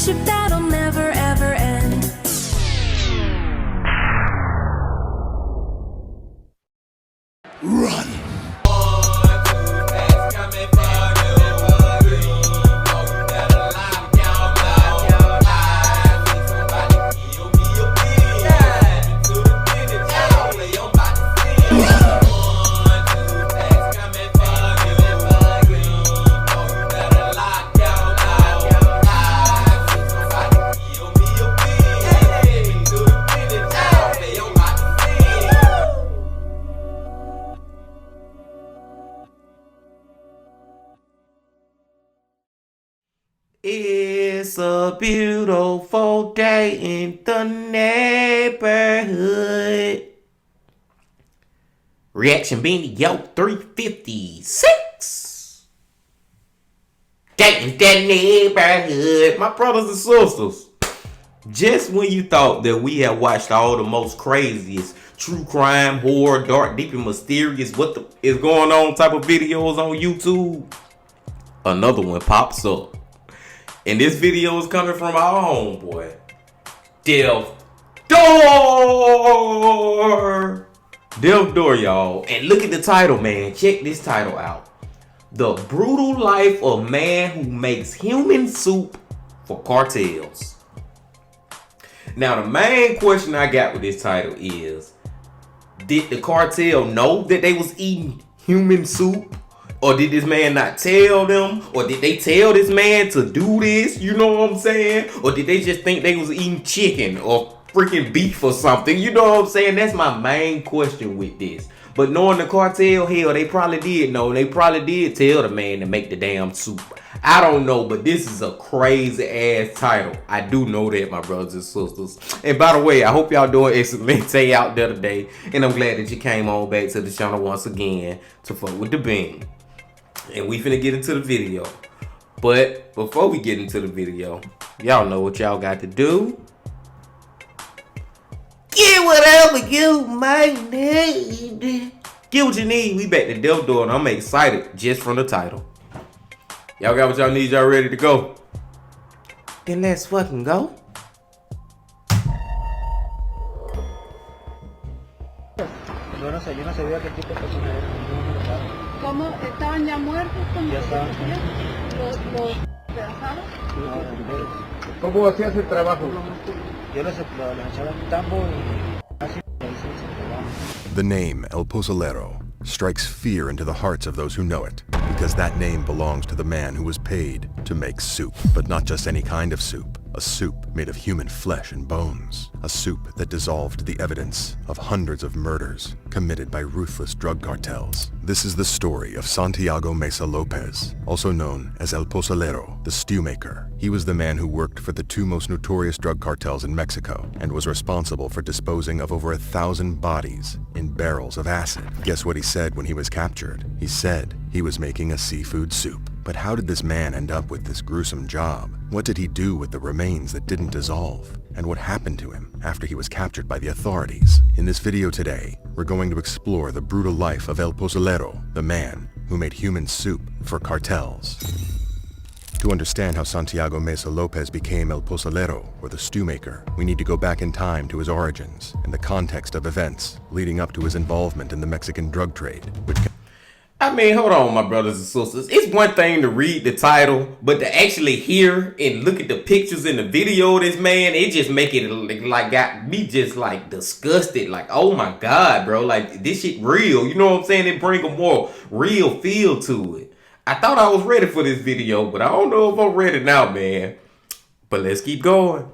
friendship that'll never ever end. Run! It's a beautiful day in the neighborhood. Reaction Beanie, yo, 356. Day in the neighborhood. My brothers and sisters, just when you thought that we had watched all the most craziest true crime, horror, dark, deep, and mysterious, what the is going on type of videos on YouTube, another one pops up. And this video is coming from our homeboy, DeathDoor. DeathDoor, y'all. And look at the title, man. Check this title out. The brutal life of man who makes human soup for cartels. Now, the main question I got with this title is, did the cartel know that they was eating human soup? Or did this man not tell them? Or did they tell this man to do this? You know what I'm saying? Or did they just think they was eating chicken or freaking beef or something? You know what I'm saying? That's my main question with this. But knowing the cartel, hell, they probably did know. They probably did tell the man to make the damn soup. I don't know, but this is a crazy ass title. I do know that, my brothers and sisters. And by the way, I hope y'all doing excellent day out there today. And I'm glad that you came on back to the channel once again to fuck with the bean. And we finna get into the video. But before we get into the video, y'all know what y'all got to do. Get whatever you might need. Get what you need. We back to DeathDoor, and I'm excited just from the title. Y'all got what y'all need, y'all ready to go? Then let's fucking go. Yo no sabía qué tipo de persona era. ¿Cómo estaban ya muertos? Ya estaban. ¿Los pedazados? ¿Cómo hacías el trabajo? Yo les echaba un tambo y así le hice el trabajo. The name El Pozolero strikes fear into the hearts of those who know it, because that name belongs to the man who was paid to make soup. But not just any kind of soup. A soup made of human flesh and bones. A soup that dissolved the evidence of hundreds of murders committed by ruthless drug cartels. This is the story of Santiago Mesa Lopez, also known as El Pozolero, the stew maker. He was the man who worked for the two most notorious drug cartels in Mexico and was responsible for disposing of over 1,000 bodies in barrels of acid. Guess what he said when he was captured? He said he was making a seafood soup. But how did this man end up with this gruesome job? What did he do with the remains that didn't dissolve? And what happened to him after he was captured by the authorities? In this video today, we're going to explore the brutal life of El Pozolero, the man who made human soup for cartels. To understand how Santiago Mesa Lopez became El Pozolero, or the stew maker, we need to go back in time to his origins and the context of events leading up to his involvement in the Mexican drug trade, which can I mean, hold on, my brothers and sisters. It's one thing to read the title, but to actually hear and look at the pictures in the video of this man, it just make it like got me just like disgusted. Like, oh my God, bro. Like, this shit real. You know what I'm saying? It bring a more real feel to it. I thought I was ready for this video, but I don't know if I'm ready now, man. But let's keep going.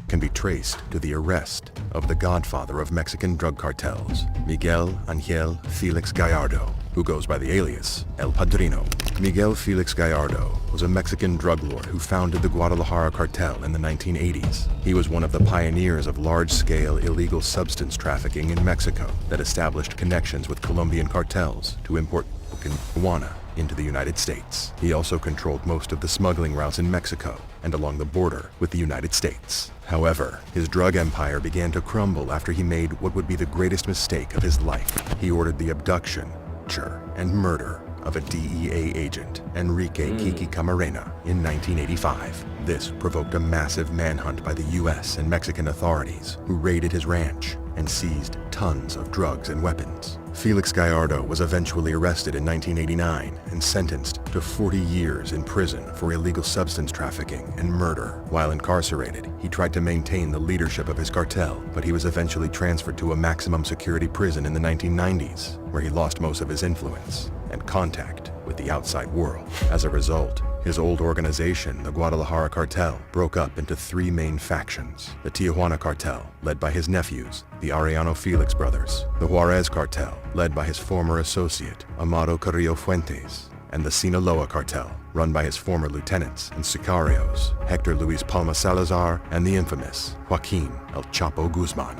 Can be traced to the arrest of the godfather of Mexican drug cartels, Miguel Angel Felix Gallardo, who goes by the alias El Padrino. Miguel Felix Gallardo was a Mexican drug lord who founded the Guadalajara cartel in the 1980s. He was one of the pioneers of large-scale illegal substance trafficking in Mexico that established connections with Colombian cartels to import marijuana into the United States. He also controlled most of the smuggling routes in Mexico and along the border with the United States. However, his drug empire began to crumble after he made what would be the greatest mistake of his life. He ordered the abduction, torture, and murder of a DEA agent, Enrique Kiki Camarena, in 1985. This provoked a massive manhunt by the US and Mexican authorities, who raided his ranch and seized tons of drugs and weapons. Felix Gallardo was eventually arrested in 1989 and sentenced to 40 years in prison for illegal substance trafficking and murder. While incarcerated, he tried to maintain the leadership of his cartel, but he was eventually transferred to a maximum security prison in the 1990s, where he lost most of his influence and contact with the outside world. As a result, his old organization, the Guadalajara Cartel, broke up into three main factions: the Tijuana Cartel, led by his nephews, the Arellano Felix brothers; the Juarez Cartel, led by his former associate, Amado Carrillo Fuentes; and the Sinaloa Cartel, run by his former lieutenants and sicarios, Hector Luis Palma Salazar and the infamous Joaquin El Chapo Guzman.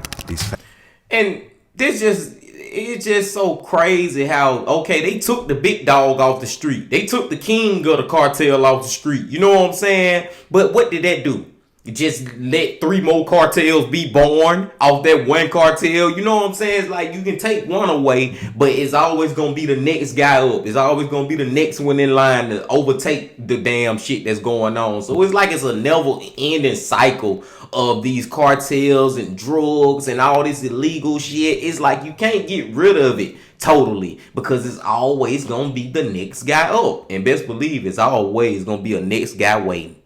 It's just so crazy how, okay, they took the big dog off the street. They took the king of the cartel off the street. You know what I'm saying? But what did that do? You just let three more cartels be born off that one cartel. You know what I'm saying? It's like you can take one away, but it's always going to be the next guy up. It's always going to be the next one in line to overtake the damn shit that's going on. So it's like it's a never-ending cycle of these cartels and drugs and all this illegal shit. It's like you can't get rid of it totally, because it's always going to be the next guy up. And best believe it's always going to be a next guy waiting.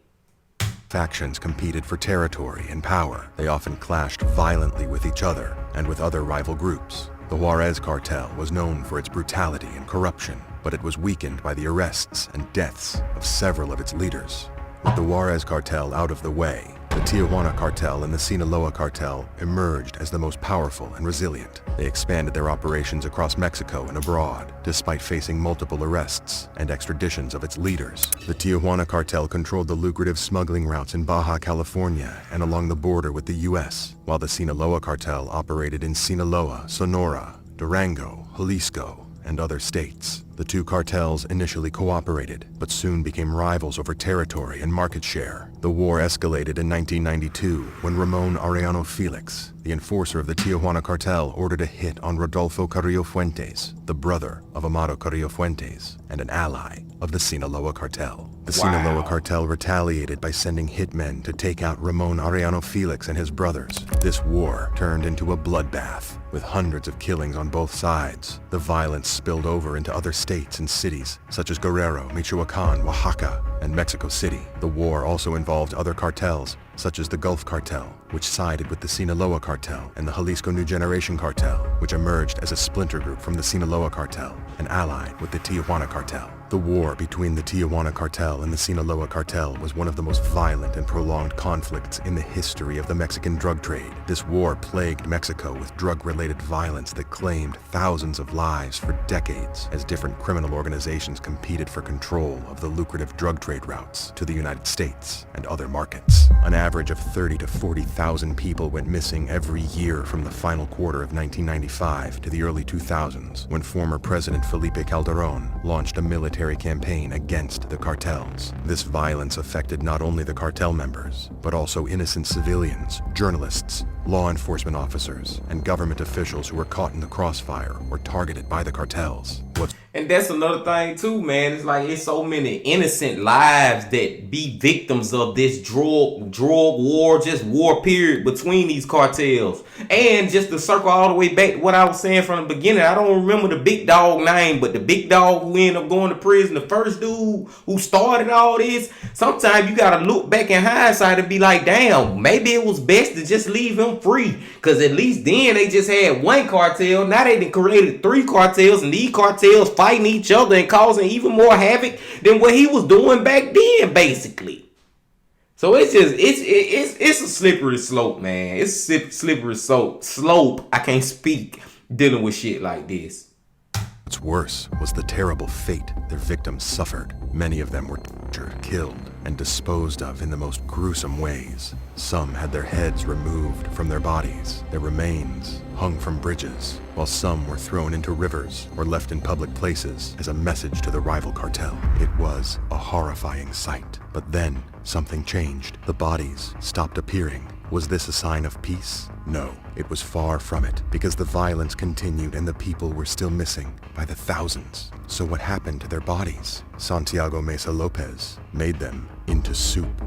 Factions competed for territory and power. They often clashed violently with each other and with other rival groups. The Juarez cartel was known for its brutality and corruption, but it was weakened by the arrests and deaths of several of its leaders. With the Juarez cartel out of the way, the Tijuana cartel and the Sinaloa cartel emerged as the most powerful and resilient. They expanded their operations across Mexico and abroad, despite facing multiple arrests and extraditions of its leaders. The Tijuana cartel controlled the lucrative smuggling routes in Baja California and along the border with the US, while the Sinaloa cartel operated in Sinaloa, Sonora, Durango, Jalisco, and other states. The two cartels initially cooperated, but soon became rivals over territory and market share. The war escalated in 1992 when Ramon Arellano Felix, the enforcer of the Tijuana cartel, ordered a hit on Rodolfo Carrillo Fuentes, the brother of Amado Carrillo Fuentes and an ally of the Sinaloa cartel. The Sinaloa cartel retaliated by sending hitmen to take out Ramon Arellano Felix and his brothers. This war turned into a bloodbath, with hundreds of killings on both sides. The violence spilled over into other states and cities, such as Guerrero, Michoacan, Oaxaca, and Mexico City. The war also involved other cartels, such as the Gulf Cartel, which sided with the Sinaloa cartel, and the Jalisco New Generation cartel, which emerged as a splinter group from the Sinaloa cartel and allied with the Tijuana cartel. The war between the Tijuana cartel and the Sinaloa cartel was one of the most violent and prolonged conflicts in the history of the Mexican drug trade. This war plagued Mexico with drug-related violence that claimed thousands of lives for decades, as different criminal organizations competed for control of the lucrative drug trade routes to the United States and other markets. An average of 30 to 40,000 people went missing every year from the final quarter of 1995 to the early 2000s, when former President Felipe Calderón launched a military campaign against the cartels. This violence affected not only the cartel members, but also innocent civilians, journalists, law enforcement officers, and government officials who were caught in the crossfire or targeted by the cartels. And that's another thing too, man. It's like it's so many innocent lives that be victims of this drug war, just war period between these cartels. And just to circle all the way back to what I was saying from the beginning, I don't remember the big dog name, but the big dog who ended up going to prison, the first dude who started all this, sometimes you gotta look back in hindsight and be like, damn, maybe it was best to just leave him free. Cause at least then they just had one cartel. Now they done created three cartels, and these cartels fighting each other and causing even more havoc than what he was doing back then, basically. So it's just it's a slippery slope, man. It's a slippery slope. I can't speak dealing with shit like this. What's worse was the terrible fate their victims suffered. Many of them were tortured, killed, and disposed of in the most gruesome ways. Some had their heads removed from their bodies, their remains hung from bridges, while some were thrown into rivers or left in public places as a message to the rival cartel. It was a horrifying sight. But then something changed. The bodies stopped appearing, Was this a sign of peace? No, it was far from it, because the violence continued and the people were still missing by the thousands. So what happened to their bodies? Santiago Mesa Lopez made them into soup.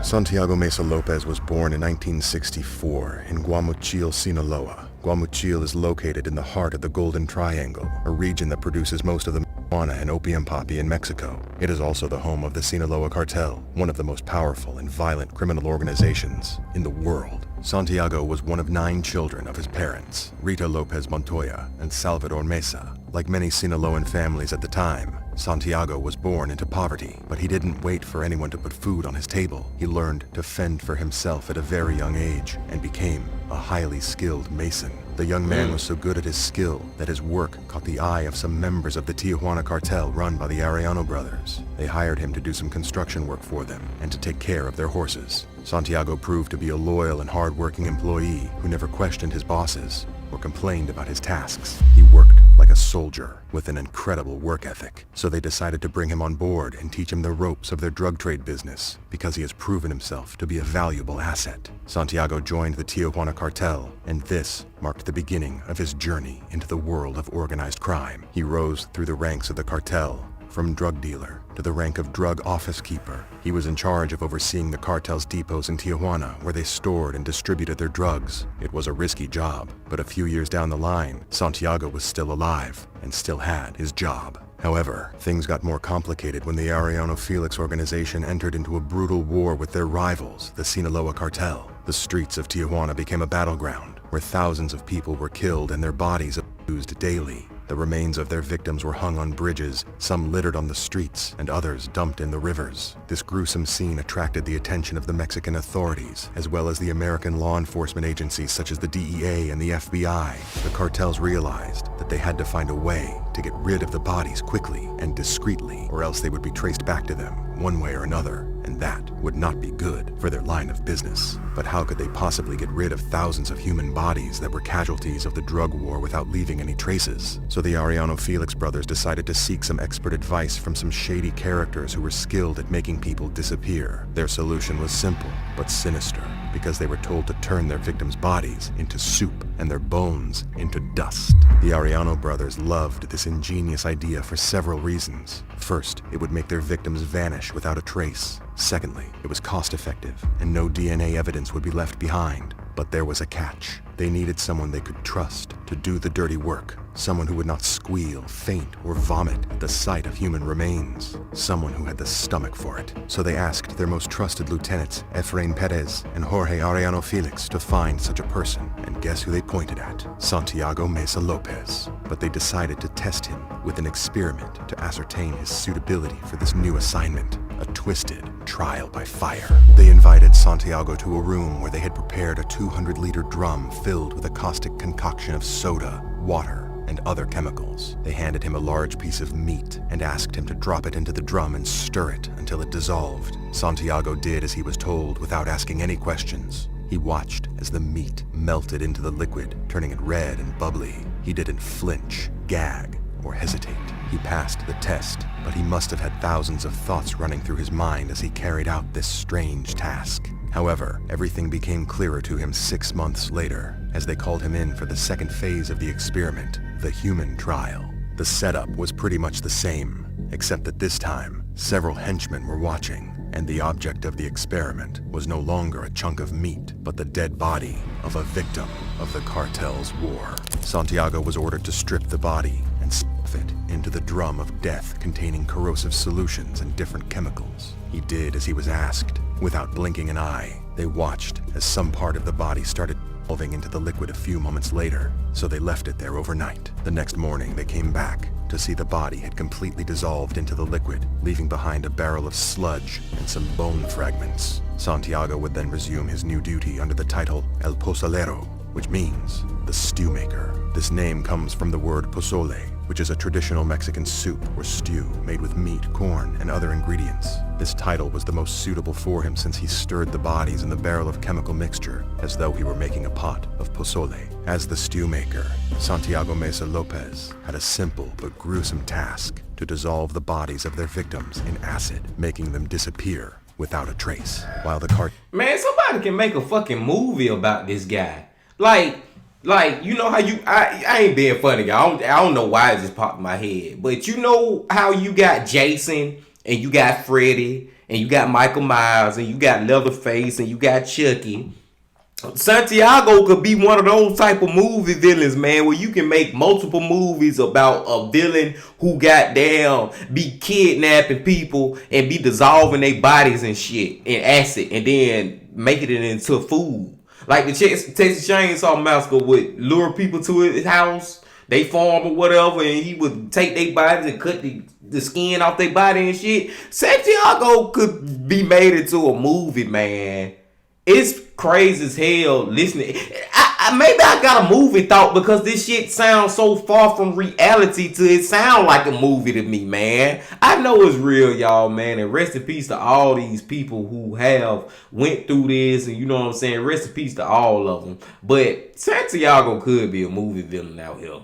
Santiago Mesa Lopez was born in 1964 in Guamuchil, Sinaloa. Guamuchil is located in the heart of the Golden Triangle, a region that produces most of the marijuana and opium poppy in Mexico. It is also the home of the Sinaloa Cartel, one of the most powerful and violent criminal organizations in the world. Santiago was one of 9 children of his parents, Rita Lopez Montoya and Salvador Mesa. Like many Sinaloan families at the time, Santiago was born into poverty, but he didn't wait for anyone to put food on his table. He learned to fend for himself at a very young age and became a highly skilled mason. The young man was so good at his skill that his work caught the eye of some members of the Tijuana cartel run by the Arellano brothers. They hired him to do some construction work for them and to take care of their horses. Santiago proved to be a loyal and hard-working employee who never questioned his bosses or complained about his tasks. He worked like a soldier with an incredible work ethic. So they decided to bring him on board and teach him the ropes of their drug trade business because he has proven himself to be a valuable asset. Santiago joined the Tijuana cartel, and this marked the beginning of his journey into the world of organized crime. He rose through the ranks of the cartel, from drug dealer to the rank of drug office keeper. He was in charge of overseeing the cartel's depots in Tijuana, where they stored and distributed their drugs. It was a risky job, but a few years down the line, Santiago was still alive and still had his job. However, things got more complicated when the Arellano Felix organization entered into a brutal war with their rivals, the Sinaloa cartel. The streets of Tijuana became a battleground, where thousands of people were killed and their bodies abused daily. The remains of their victims were hung on bridges, some littered on the streets, and others dumped in the rivers. This gruesome scene attracted the attention of the Mexican authorities, as well as the American law enforcement agencies such as the DEA and the FBI. The cartels realized that they had to find a way to get rid of the bodies quickly and discreetly, or else they would be traced back to them one way or another, and that would not be good for their line of business. But how could they possibly get rid of thousands of human bodies that were casualties of the drug war without leaving any traces? So the Arellano Felix brothers decided to seek some expert advice from some shady characters who were skilled at making people disappear. Their solution was simple, but sinister, because they were told to turn their victims' bodies into soup and their bones into dust. The Arellano brothers loved this ingenious idea for several reasons. First, it would make their victims vanish without a trace. Secondly, it was cost-effective, and no DNA evidence would be left behind. But there was a catch. They needed someone they could trust to do the dirty work. Someone who would not squeal, faint, or vomit at the sight of human remains. Someone who had the stomach for it. So they asked their most trusted lieutenants, Efrain Perez and Jorge Arellano Felix, to find such a person. And guess who they pointed at? Santiago Mesa Lopez. But they decided to test him with an experiment to ascertain his suitability for this new assignment. A twisted trial by fire. They invited Santiago to a room where they had prepared a 200-liter drum filled with a caustic concoction of soda, water, and other chemicals. They handed him a large piece of meat and asked him to drop it into the drum and stir it until it dissolved. Santiago did as he was told without asking any questions. He watched as the meat melted into the liquid, turning it red and bubbly. He didn't flinch, gag, or hesitate. He passed the test, but he must have had thousands of thoughts running through his mind as he carried out this strange task. However, everything became clearer to him 6 months later, as they called him in for the second phase of the experiment, the human trial. The setup was pretty much the same, except that this time, several henchmen were watching, and the object of the experiment was no longer a chunk of meat, but the dead body of a victim of the cartel's war. Santiago was ordered to strip the body and stuff it into the drum of death containing corrosive solutions and different chemicals. He did as he was asked. Without blinking an eye, they watched as some part of the body started dissolving into the liquid a few moments later, so they left it there overnight. The next morning they came back to see the body had completely dissolved into the liquid, leaving behind a barrel of sludge and some bone fragments. Santiago would then resume his new duty under the title El Pozolero, which means the stew maker. This name comes from the word pozole, which is a traditional Mexican soup or stew made with meat, corn, and other ingredients. This title was the most suitable for him since he stirred the bodies in the barrel of chemical mixture as though he were making a pot of pozole. As the stew maker, Santiago Mesa Lopez had a simple but gruesome task: to dissolve the bodies of their victims in acid, making them disappear without a trace. While the Man, somebody can make a fucking movie about this guy. Like, you know how I ain't being funny, y'all. I don't know why it just popped in my head. But you know how you got Jason, and you got Freddy, and you got Michael Myers, and you got Leatherface, and you got Chucky. Santiago could be one of those type of movie villains, man, where you can make multiple movies about a villain who goddamn be kidnapping people and be dissolving their bodies and shit in acid and then making it into food. Like the Texas Chainsaw Massacre would lure people to his house, they farm or whatever, and he would take their bodies and cut the skin off their body and shit. Santiago could be made into a movie, man. It's crazy as hell listening. Maybe I got a movie thought because this shit sounds so far from reality to it sound like a movie to me, man. I know it's real, y'all, man. And rest in peace to all these people who have went through this. And you know what I'm saying? Rest in peace to all of them. But Santiago could be a movie villain out here.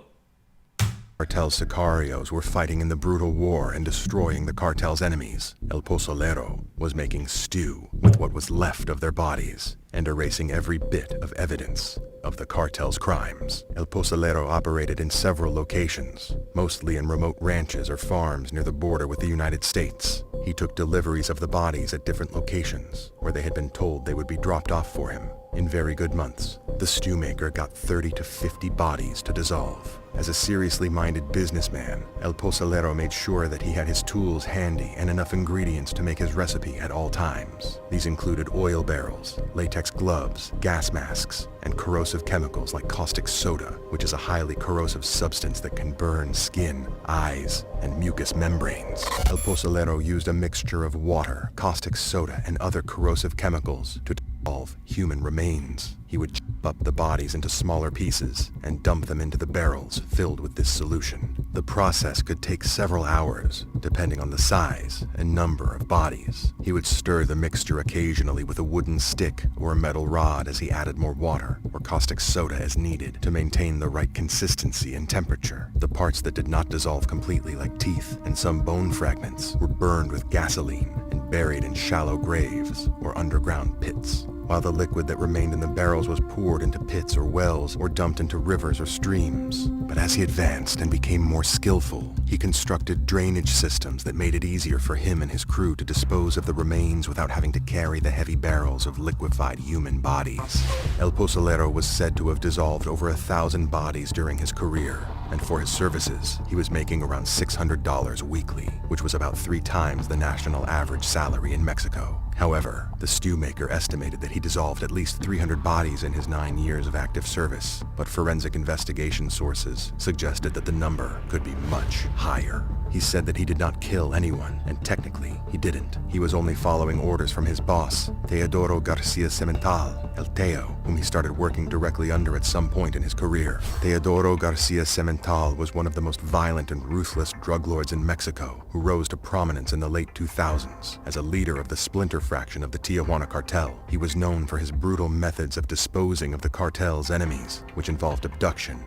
Cartel's sicarios were fighting in the brutal war and destroying the cartel's enemies. El Pozolero was making stew with what was left of their bodies and erasing every bit of evidence of the cartel's crimes. El Pozolero operated in several locations, mostly in remote ranches or farms near the border with the United States. He took deliveries of the bodies at different locations where they had been told they would be dropped off for him. In very good months, the stew maker got 30 to 50 bodies to dissolve. As a seriously minded businessman, El Pozolero made sure that he had his tools handy and enough ingredients to make his recipe at all times. These included oil barrels, latex gloves, gas masks, and corrosive chemicals like caustic soda, which is a highly corrosive substance that can burn skin, eyes, and mucous membranes. El Pozolero used a mixture of water, caustic soda, and other corrosive chemicals to dissolve human remains. He would chop up the bodies into smaller pieces and dump them into the barrels filled with this solution. The process could take several hours, depending on the size and number of bodies. He would stir the mixture occasionally with a wooden stick or a metal rod as he added more water or caustic soda as needed to maintain the right consistency and temperature. The parts that did not dissolve completely, like teeth and some bone fragments, were burned with gasoline and buried in shallow graves or underground pits, while the liquid that remained in the barrels was poured into pits or wells or dumped into rivers or streams. But as he advanced and became more skillful, he constructed drainage systems that made it easier for him and his crew to dispose of the remains without having to carry the heavy barrels of liquefied human bodies. El Pozolero was said to have dissolved over 1,000 bodies during his career, and for his services, he was making around $600 weekly, which was about 3 times the national average salary in Mexico. However, the stew maker estimated that he dissolved at least 300 bodies in his 9 years of active service, but forensic investigation sources suggested that the number could be much higher. He said that he did not kill anyone, and technically, he didn't. He was only following orders from his boss, Teodoro Garcia Cemental, El Teo, whom he started working directly under at some point in his career. Teodoro Garcia Cemental was one of the most violent and ruthless drug lords in Mexico, who rose to prominence in the late 2000s as a leader of the splinter fraction of the Tijuana cartel. He was known for his brutal methods of disposing of the cartel's enemies, which involved abduction,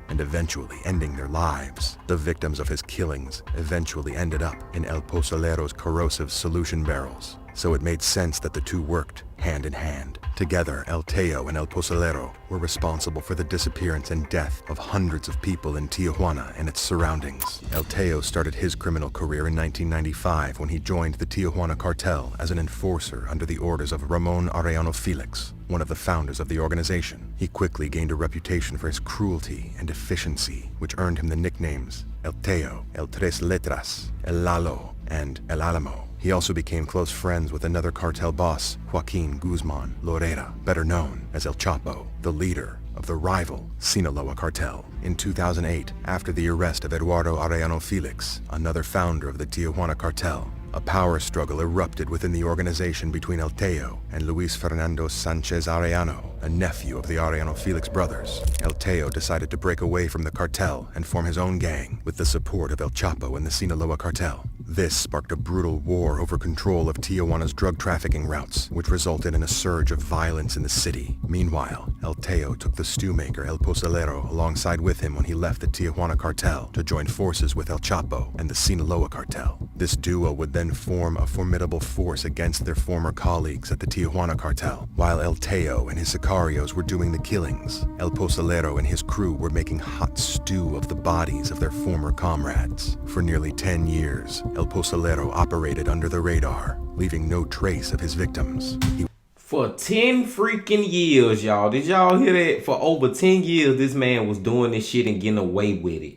and eventually ending their lives. The victims of his killings eventually ended up in El Pozolero's corrosive solution barrels, so it made sense that the two worked hand in hand. Together, El Teo and El Pozolero were responsible for the disappearance and death of hundreds of people in Tijuana and its surroundings. El Teo started his criminal career in 1995 when he joined the Tijuana cartel as an enforcer under the orders of Ramon Arellano Felix, one of the founders of the organization. He quickly gained a reputation for his cruelty and efficiency, which earned him the nicknames El Teo, El Tres Letras, El Lalo, and El Alamo. He also became close friends with another cartel boss, Joaquin Guzman Lorera, better known as El Chapo, the leader of the rival Sinaloa cartel. In 2008, after the arrest of Eduardo Arellano Felix, another founder of the Tijuana cartel, a power struggle erupted within the organization between El Teo and Luis Fernando Sanchez Arellano, a nephew of the Arellano Felix brothers. El Teo decided to break away from the cartel and form his own gang with the support of El Chapo and the Sinaloa cartel. This sparked a brutal war over control of Tijuana's drug trafficking routes, which resulted in a surge of violence in the city. Meanwhile, El Teo took the stew maker El Pozolero alongside with him when he left the Tijuana cartel to join forces with El Chapo and the Sinaloa cartel. This duo would then form a formidable force against their former colleagues at the Tijuana cartel. While El Teo and his sicarios were doing the killings, El Pozolero and his crew were making hot stew of the bodies of their former comrades. For nearly 10 years, El Pozolero operated under the radar, leaving no trace of his victims. For 10 freaking years, y'all. Did y'all hear that? For over 10 years, this man was doing this shit and getting away with it.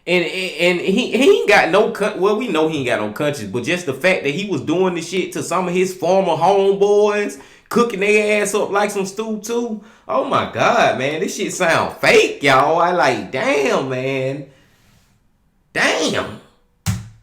And he ain't got no well, we know he ain't got no conscience, but just the fact that he was doing this shit to some of his former homeboys, cooking their ass up like some stew too. Oh my God, man, this shit sound fake, y'all. I like, damn, man. Damn.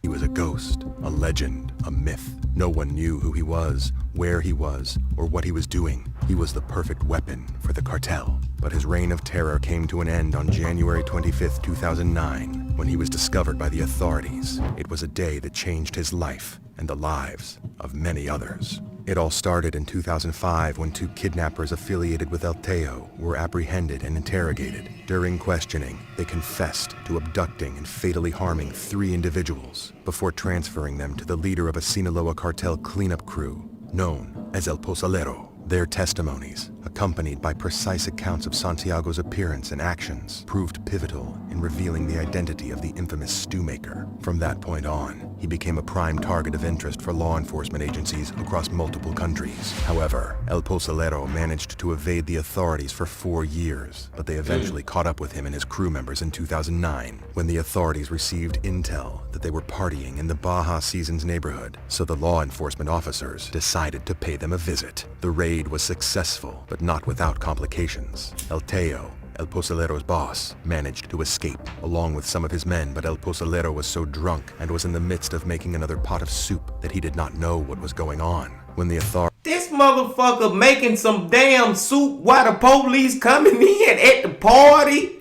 He was a ghost, a legend, a myth. No one knew who he was, where he was, or what he was doing. He was the perfect weapon for the cartel. But his reign of terror came to an end on January 25th, 2009, when he was discovered by the authorities. It was a day that changed his life and the lives of many others. It all started in 2005 when 2 kidnappers affiliated with El Teo were apprehended and interrogated. During questioning, they confessed to abducting and fatally harming 3 individuals before transferring them to the leader of a Sinaloa cartel cleanup crew known as El Pozolero. Their testimonies, accompanied by precise accounts of Santiago's appearance and actions, proved pivotal in revealing the identity of the infamous stew maker. From that point on, he became a prime target of interest for law enforcement agencies across multiple countries. However, El Pozolero managed to evade the authorities for 4 years, but they eventually caught up with him and his crew members in 2009, when the authorities received intel that they were partying in the Baja Seasons neighborhood, so the law enforcement officers decided to pay them a visit. The raid was successful, but not without complications. El Teo, El Pozolero's boss, managed to escape, along with some of his men, but El Pozolero was so drunk and was in the midst of making another pot of soup that he did not know what was going on. When the authorities... This motherfucker making some damn soup while the police coming in at the party?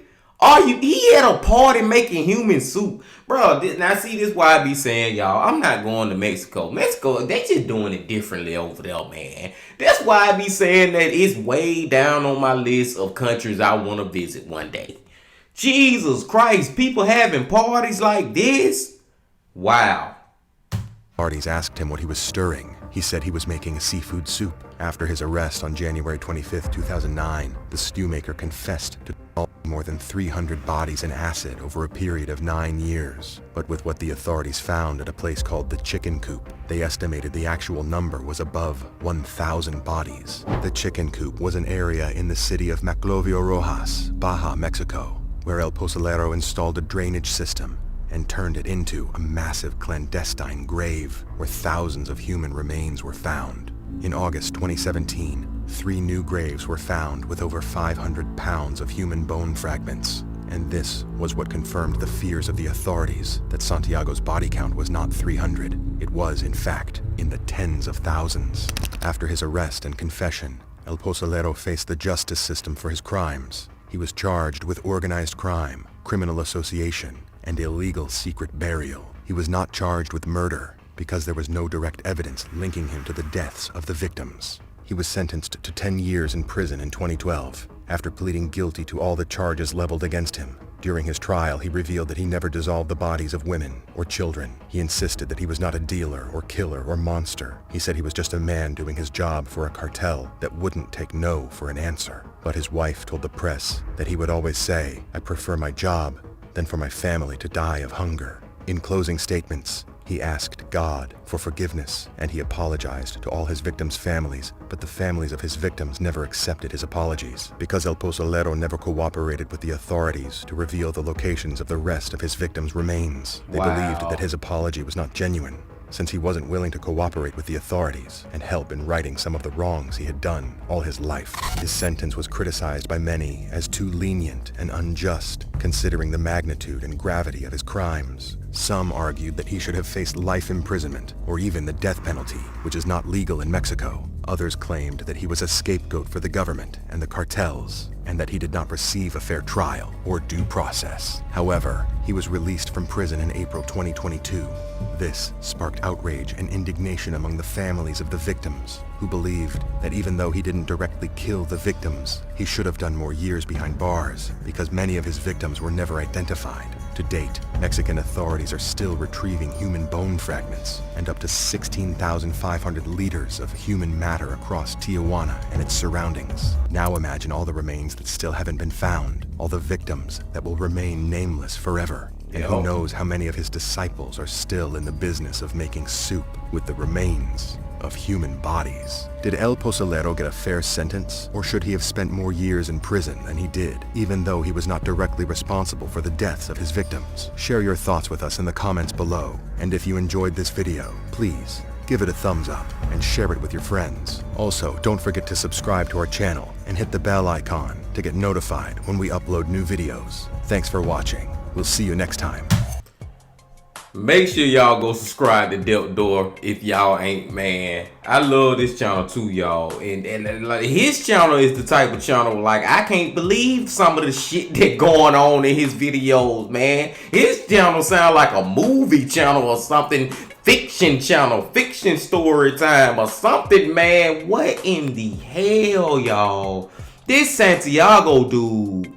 He at a party making human soup. Bro, now see, this why I be saying, y'all, I'm not going to Mexico. Mexico, they just doing it differently over there, man. That's why I be saying that it's way down on my list of countries I want to visit one day. Jesus Christ, people having parties like this? Wow. Authorities asked him what he was stirring. He said he was making a seafood soup. After his arrest on January 25th, 2009, the stew maker confessed to more than 300 bodies in acid over a period of 9 years. But with what the authorities found at a place called the Chicken Coop, they estimated the actual number was above 1,000 bodies. The Chicken Coop was an area in the city of Maclovio Rojas, Baja, Mexico, where El Pozolero installed a drainage system and turned it into a massive clandestine grave where thousands of human remains were found. In August 2017, 3 new graves were found with over 500 pounds of human bone fragments. And this was what confirmed the fears of the authorities that Santiago's body count was not 300. It was, in fact, in the tens of thousands. After his arrest and confession, El Pozolero faced the justice system for his crimes. He was charged with organized crime, criminal association, and illegal secret burial. He was not charged with murder because there was no direct evidence linking him to the deaths of the victims. He was sentenced to 10 years in prison in 2012 after pleading guilty to all the charges leveled against him. During his trial, he revealed that he never dissolved the bodies of women or children. He insisted that he was not a dealer or killer or monster. He said he was just a man doing his job for a cartel that wouldn't take no for an answer. But his wife told the press that he would always say, "I prefer my job than for my family to die of hunger." In closing statements, he asked God for forgiveness, and he apologized to all his victims' families, but the families of his victims never accepted his apologies. Because El Pozolero never cooperated with the authorities to reveal the locations of the rest of his victims' remains, they believed that his apology was not genuine, since he wasn't willing to cooperate with the authorities and help in righting some of the wrongs he had done all his life. His sentence was criticized by many as too lenient and unjust, considering the magnitude and gravity of his crimes. Some argued that he should have faced life imprisonment or even the death penalty, which is not legal in Mexico. Others claimed that he was a scapegoat for the government and the cartels, and that he did not receive a fair trial or due process. However, he was released from prison in April 2022. This sparked outrage and indignation among the families of the victims, who believed that even though he didn't directly kill the victims, he should have done more years behind bars because many of his victims were never identified. To date, Mexican authorities are still retrieving human bone fragments and up to 16,500 liters of human matter across Tijuana and its surroundings. Now imagine all the remains that still haven't been found, all the victims that will remain nameless forever. And who knows how many of his disciples are still in the business of making soup with the remains of human bodies. Did El Pozolero get a fair sentence, or should he have spent more years in prison than he did, even though he was not directly responsible for the deaths of his victims? Share your thoughts with us in the comments below, and if you enjoyed this video, please give it a thumbs up and share it with your friends. Also, don't forget to subscribe to our channel and hit the bell icon to get notified when we upload new videos. Thanks for watching. We'll see you next time. Make sure y'all go subscribe to DeathDoor if y'all ain't, man. I love this channel too, y'all. And like, his channel is the type of channel, like, I can't believe some of the shit that going on in his videos, man. His channel sound like a movie channel or something. Fiction channel, fiction story time or something, man. What in the hell, y'all? This Santiago dude,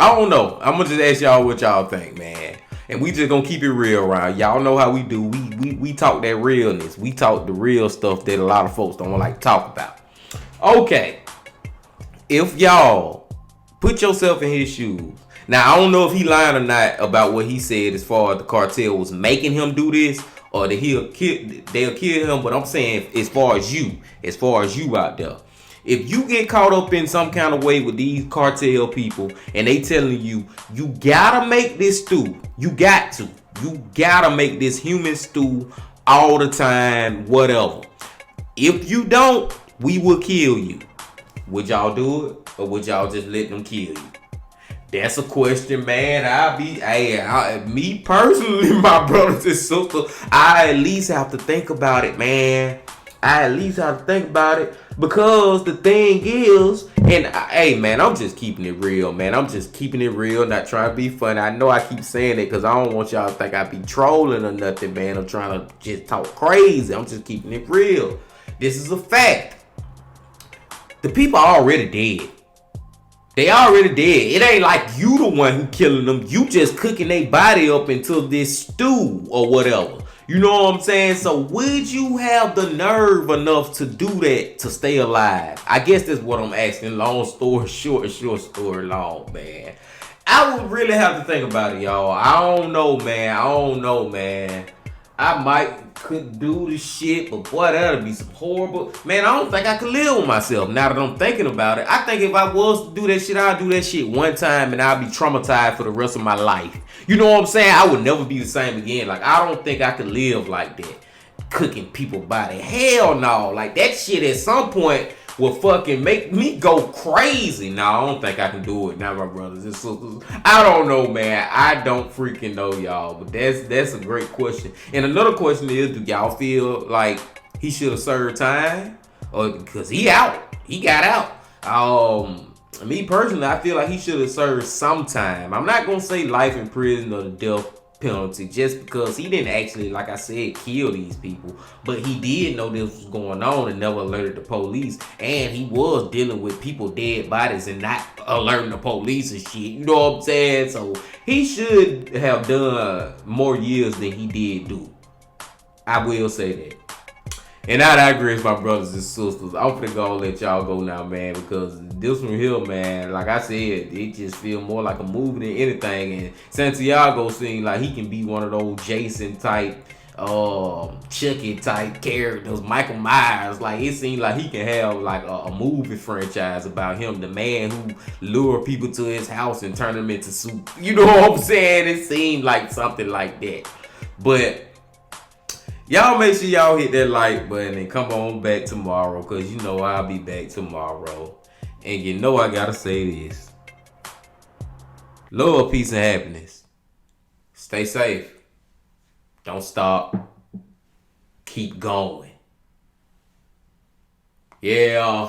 I don't know. I'm gonna just ask y'all what y'all think, man. And we just gonna keep it real around. Y'all know how we do. We talk that realness. We talk the real stuff that a lot of folks don't like to talk about. Okay. If y'all put yourself in his shoes. Now, I don't know if he lying or not about what he said as far as the cartel was making him do this, or that they'll kill him. But I'm saying as far as you out there. If you get caught up in some kind of way with these cartel people and they telling you, you gotta make this stew. You gotta make this human stew all the time, whatever. If you don't, we will kill you. Would y'all do it? Or would y'all just let them kill you? That's a question, man. Me personally, my brothers and sisters, I at least have to think about it, man. Because the thing is, hey man, I'm just keeping it real, man. I'm just keeping it real, not trying to be funny. I know I keep saying it because I don't want y'all to think I be trolling or nothing, man. I'm trying to just talk crazy. I'm just keeping it real. This is a fact. The people are already dead. They already dead. It ain't like you the one who killing them. You just cooking their body up into this stew or whatever. You know what I'm saying? So would you have the nerve enough to do that to stay alive? I guess that's what I'm asking. Long story short, short story long, man. I would really have to think about it, y'all. I don't know, man. I could do the shit, but boy, that'd be some horrible. Man, I don't think I could live with myself now that I'm thinking about it. I think if I was to do that shit, I'd do that shit one time and I'd be traumatized for the rest of my life. You know what I'm saying? I would never be the same again. Like, I don't think I could live like that. Cooking people body. Hell no. Like, that shit at some point will fucking make me go crazy. No, I don't think I can do it now, my brothers and sisters. I don't know, man. I don't freaking know, y'all. But that's a great question. And another question is, do y'all feel like he should have served time? Or because he out. He got out. Me personally, I feel like he should have served some time. I'm not going to say life in prison or the death penalty just because he didn't actually, like I said, kill these people, but he did know this was going on and never alerted the police, and he was dealing with people dead bodies and not alerting the police and shit, you know what I'm saying? So he should have done more years than he did do. I will say that. And I digress, my brothers and sisters. I'm finna go and let y'all go now, man, because this one here, man, like I said, it just feel more like a movie than anything. And Santiago seems like he can be one of those Jason type, Chucky type characters, Michael Myers. Like, it seems like he can have like a movie franchise about him, the man who lure people to his house and turn them into soup. You know what I'm saying? It seemed like something like that. But y'all make sure y'all hit that like button and come on back tomorrow, because you know I'll be back tomorrow. And you know I gotta say this. Love, peace, and happiness. Stay safe. Don't stop. Keep going. Yeah.